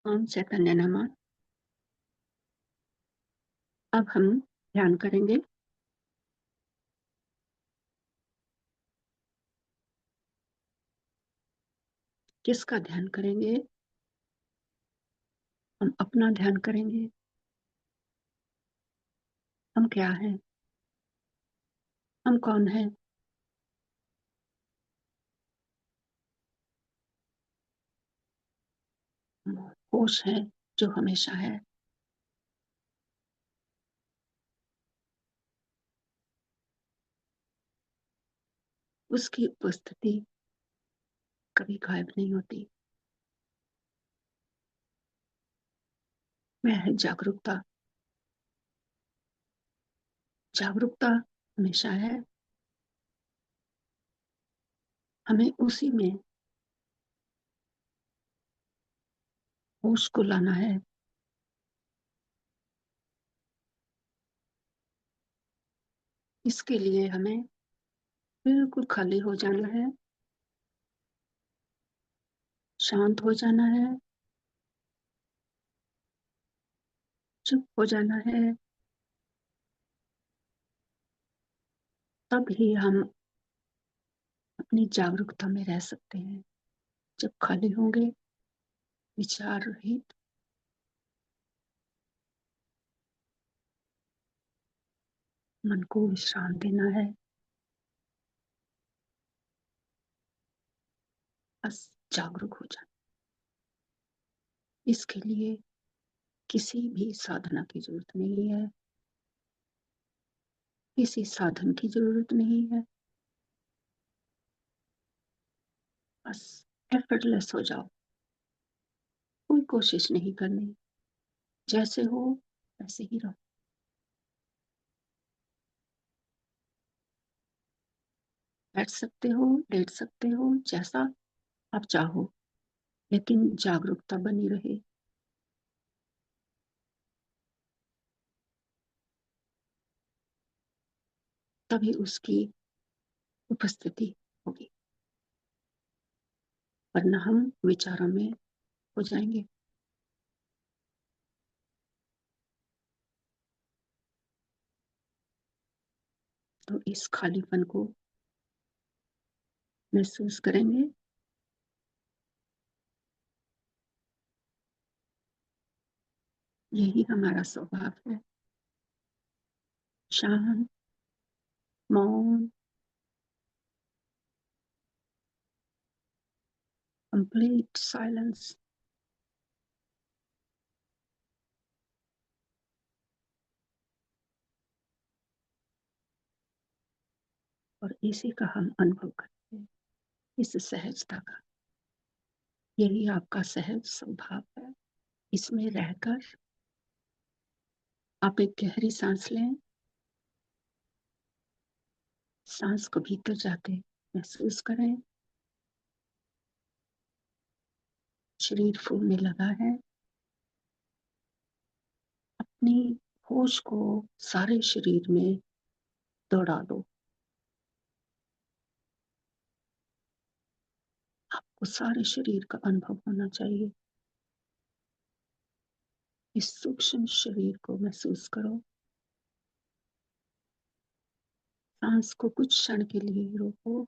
ओम चैतन्य नमः। अब हम ध्यान करेंगे। किसका ध्यान करेंगे? हम अपना ध्यान करेंगे। हम क्या हैं? हम कौन हैं? हम होश है जो हमेशा है। उसकी उपस्थिति कभी गायब नहीं होती। मैं है जागरूकता। जागरूकता हमेशा है। हमें उसी में होश को लाना है। इसके लिए हमें बिल्कुल खाली हो जाना है, शांत हो जाना है, चुप हो जाना है। तब ही हम अपनी जागरूकता में रह सकते हैं। जब खाली होंगे, विचार रहित, मन को विश्राम देना है। बस जागरूक हो जाए। इसके लिए किसी भी साधना की जरूरत नहीं है। किसी साधन की जरूरत नहीं है। बस एफर्टलेस हो जाओ। कोई कोशिश नहीं करनी। जैसे हो वैसे ही रहो। बैठ सकते हो, लेट सकते हो, जैसा आप चाहो, लेकिन जागरूकता बनी रहे। तभी उसकी उपस्थिति होगी, वरना हम विचारों में हो जाएंगे। तो इस खालीपन को महसूस करेंगे। यही हमारा स्वभाव है। शांत, मौन, कंप्लीट साइलेंस। और इसी का हम अनुभव करते हैं, इस सहजता का। यही आपका सहज स्वभाव है। इसमें रहकर आप एक गहरी सांस लें। सांस को भीतर जाते महसूस करें। शरीर फूलने लगा है। अपनी होश को सारे शरीर में दौड़ा दो। आपको सारे शरीर का अनुभव होना चाहिए। इस सूक्ष्म शरीर को महसूस करो। सांस को कुछ क्षण के लिए रोको।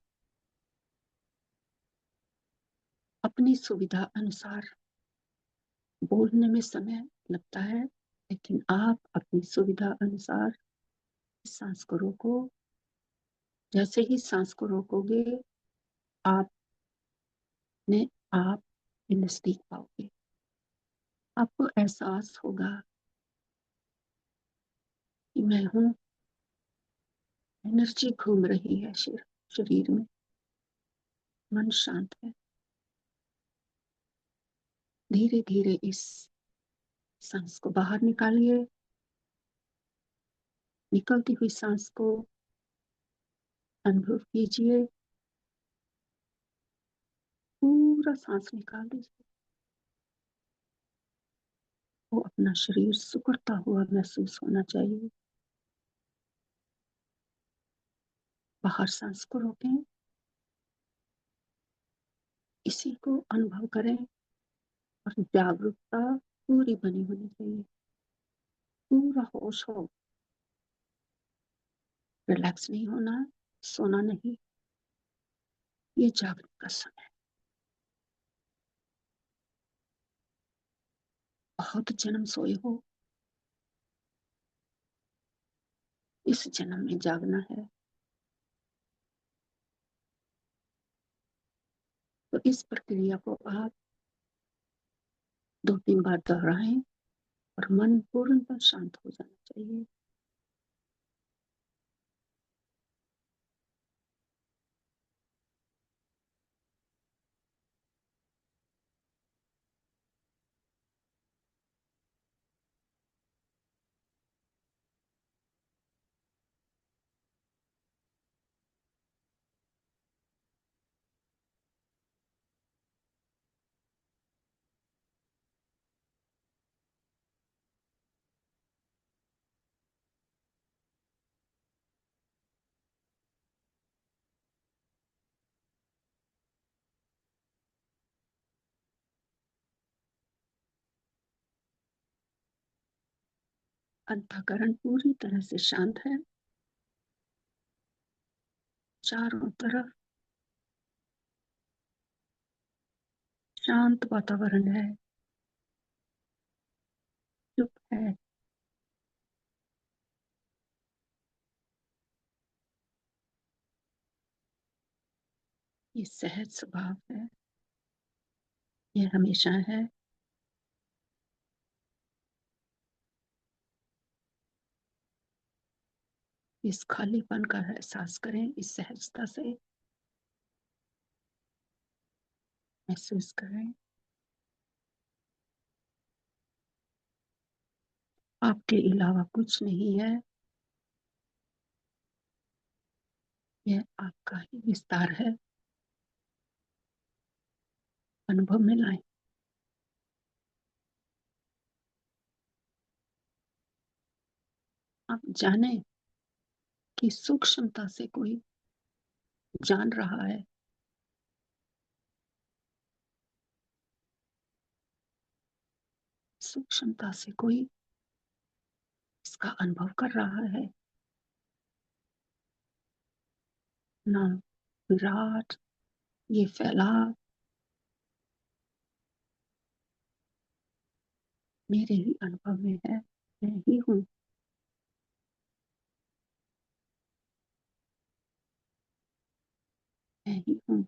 अपनी सुविधा अनुसार बोलने में समय लगता है, लेकिन आप अपनी सुविधा अनुसार सांस को रोको। जैसे ही सांस को रोकोगे, आपने आप के नजदीक पाओगे। आपको एहसास होगा कि मैं हूँ। एनर्जी घूम रही है शरीर में। मन शांत है। धीरे धीरे इस सांस को बाहर निकालिए। निकलती हुई सांस को अनुभव कीजिए। पूरा सांस निकाल दीजिए। वो अपना शरीर सिकुड़ता हुआ महसूस होना चाहिए। बाहर सांस को रोकें। इसी को अनुभव करें और जागरूकता पूरी बनी होनी चाहिए, पूरा होश हो। रिलैक्स नहीं होना, सोना नहीं, ये जागने का समय है। बहुत जन्म सोए हो, इस जन्म में जागना है। तो इस प्रक्रिया को आप 2-3 बार दोहराएं और मन पूर्णतः शांत हो जाना चाहिए। अंतःकरण पूरी तरह से शांत है, चारों तरफ शांत वातावरण है, चुप है। ये सहज स्वभाव है, ये हमेशा है। इस खालीपन का एहसास करें, इस सहजता से महसूस करें। आपके अलावा कुछ नहीं है, यह आपका ही विस्तार है। अनुभव में लाएं। आप जाने कि सूक्ष्मता से कोई जान रहा है, सूक्ष्मता से कोई इसका अनुभव कर रहा है। ना विराट, ये फैलाव मेरे ही अनुभव में है। मैं ही हूँ, मैं ही हूँ,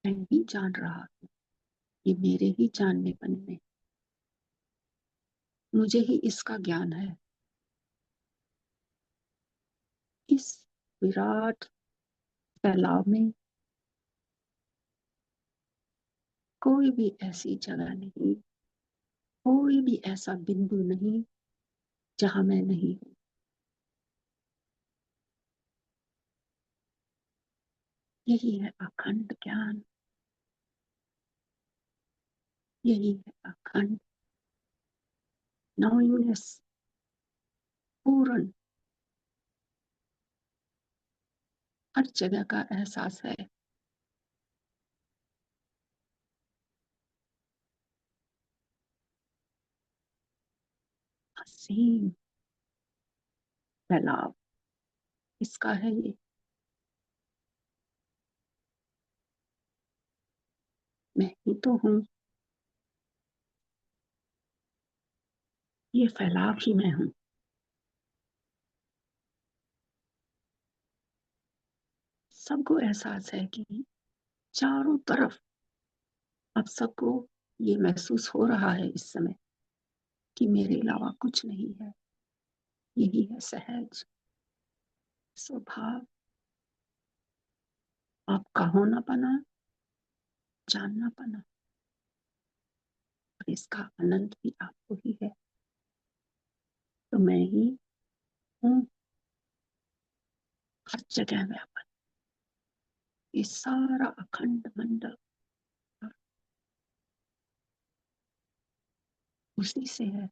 मैं ही जान रहा हूँ। ये मेरे ही जाननेपन में, मुझे ही इसका ज्ञान है। इस विराट फैलाव में कोई भी ऐसी जगह नहीं, कोई भी ऐसा बिंदु नहीं जहां मैं नहीं हूं। यही है अखंड ज्ञान, यही है अखंड नोइंगनेस, पूर्ण हर जगह का एहसास है। असीम फैलाव इसका है ये। मैं ही तो हूँ, ये फैलाव ही मैं हूँ। सबको एहसास है कि चारों तरफ अब सबको ये महसूस हो रहा है इस समय कि मेरे अलावा कुछ नहीं है। यही है सहज स्वभाव, आपका होना पना, जानना पना। और इसका आनंद भी आपको ही है। तो मैं ही हूँ, हर जगह व्यापक, ये सारा अखंड मंडल उसी से है।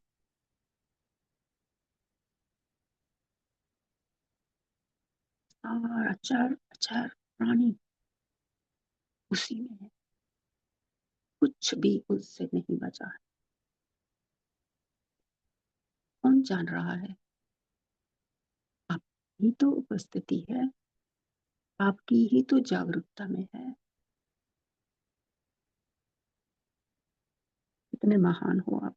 सारा चर अचर प्राणी उसी में है। कुछ भी उससे नहीं बचा है। कौन जान रहा है? आपकी तो उपस्थिति है, आपकी ही तो जागरूकता में है। कितने महान हो आप।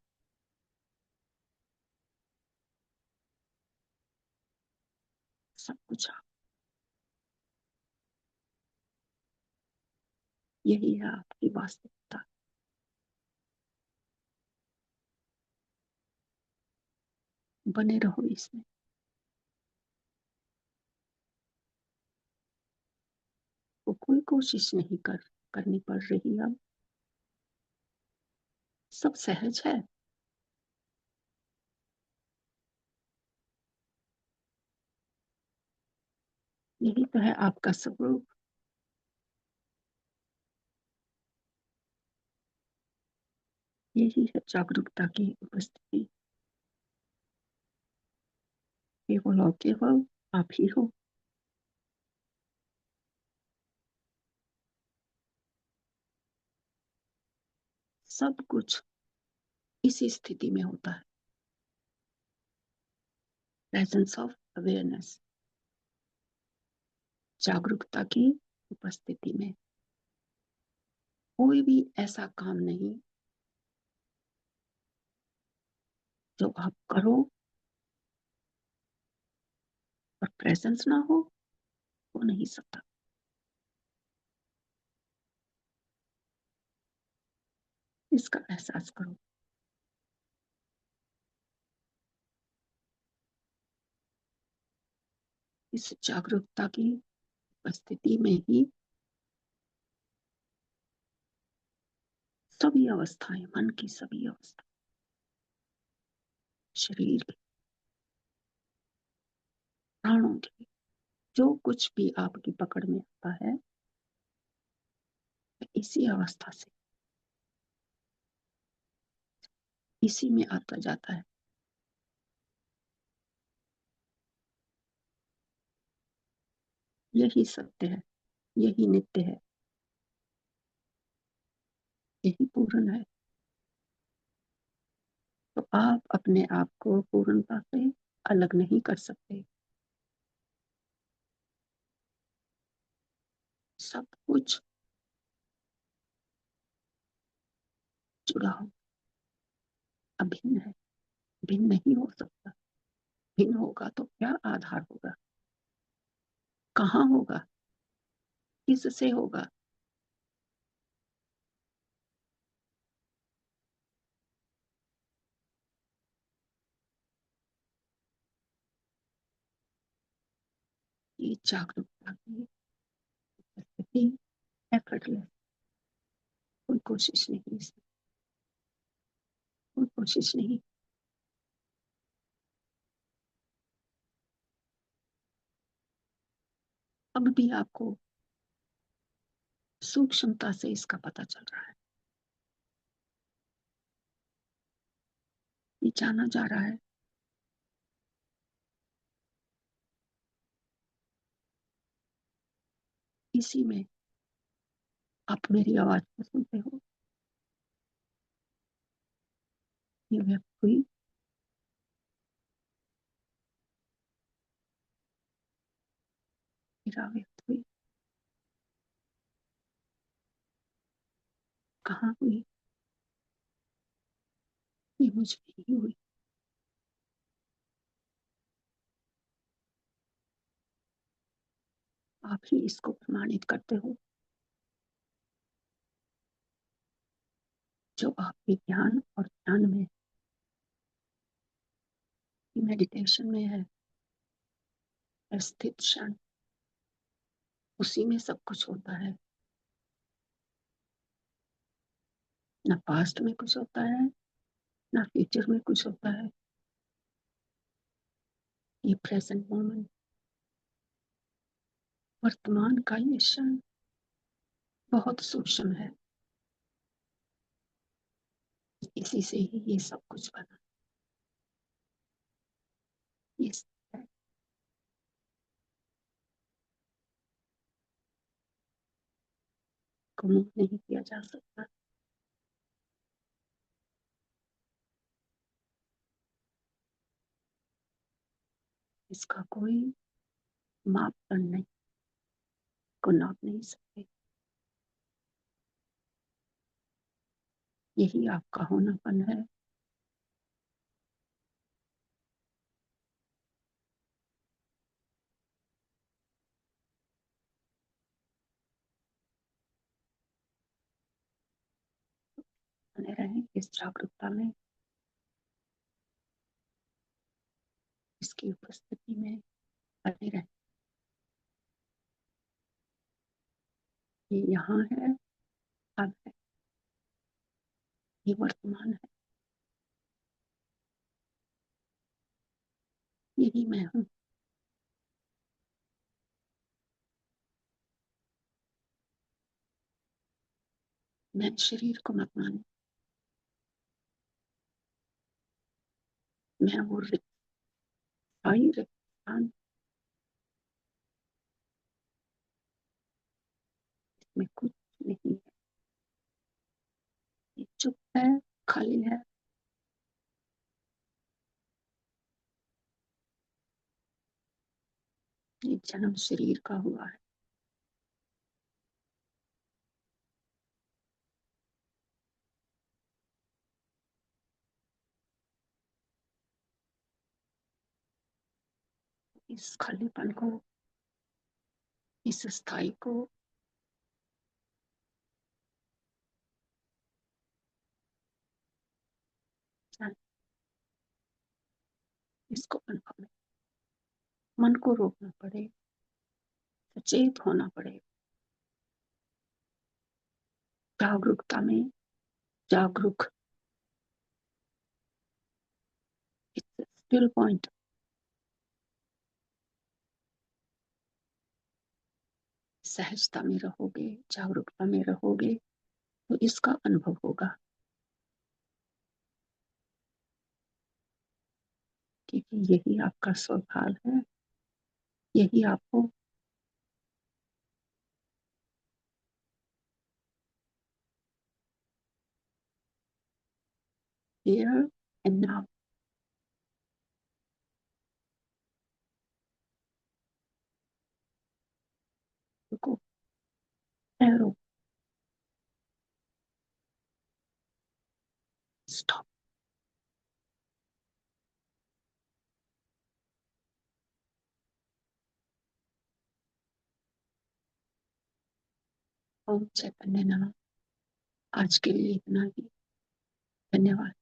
सब कुछ आप, यही है आपकी वास्तविकता। बने रहो इसमें। वो कोई कोशिश नहीं करनी पड़ रही अब। सब सहज है। यही तो है आपका स्वरूप। यही है जागरूकता की उपस्थिति। केवल और केवल आप ही हो। सब कुछ इसी स्थिति में होता है। प्रेजेंस ऑफ अवेयरनेस, जागरूकता की उपस्थिति में। कोई भी ऐसा काम नहीं जो आप करो और प्रेजेंस ना हो नहीं सकता। इसका एहसास करो। इस जागरूकता की उपस्थिति में ही सभी अवस्थाएं, मन की सभी अवस्था, शरीर की, प्राणों की, जो कुछ भी आपकी पकड़ में आता है, इसी अवस्था से, इसी में आता जाता है। यही सत्य है, यही नित्य है, यही पूर्ण है। तो आप अपने आप को पूर्णता से अलग नहीं कर सकते। सब कुछ जुड़ा हो, अभिन्न है। भिन्न नहीं हो सकता। भिन्न होगा तो क्या आधार होगा? कहाँ होगा? किससे होगा? ये जागरूकता की स्थिति एफर्टलेस। कोई कोशिश नहीं इसमें, कोई कोशिश नहीं। अब भी आपको सूक्ष्मता से इसका पता चल रहा है। ये जाना जा रहा है। इसी में आप मेरी आवाज को सुनते हो। ये व्यक्त हुई, मेरा व्यक्त हुई। कहाँ हुई? ये मुझ में ही हुई। आप ही इसको प्रमाणित करते हो। जो आपके ज्ञान और ध्यान में, मेडिटेशन में है, स्थित क्षण, उसी में सब कुछ होता है। ना पास्ट में कुछ होता है, ना फ्यूचर में कुछ होता है। ये प्रेजेंट मोमेंट, वर्तमान का ये क्षण बहुत सूक्ष्म है। इसी से ही ये सब कुछ बना। ये है, को मूव नहीं किया जा सकता। इसका कोई मापदंड नहीं, को नाप नहीं सकते। यही आपका होनापन है। बने रहें इस जागरूकता में, इसकी उपस्थिति में बने रहें। ये यहाँ है, अब है, ये वर्तमान है, यही मैं हूँ। मैं शरीर को मत मानूं, मैं वो रिक्तान में कुछ नहीं है। ये चुप है, खाली है। ये जन्म शरीर का हुआ है। इस खालीपन को, इस स्थाई को इसको अनुभव में मन को रोकना पड़े, सचेत होना पड़े। जागरूकता में जागरूक, स्टिल पॉइंट, सहजता में रहोगे, जागरूकता में रहोगे तो इसका अनुभव होगा। क्योंकि यही आपका स्वभाव है, यही आपको हियर एंड नाउ को ठहरो, स्टॉप। ओम चैतन्य नाम। आज के लिए इतना ही। धन्यवाद।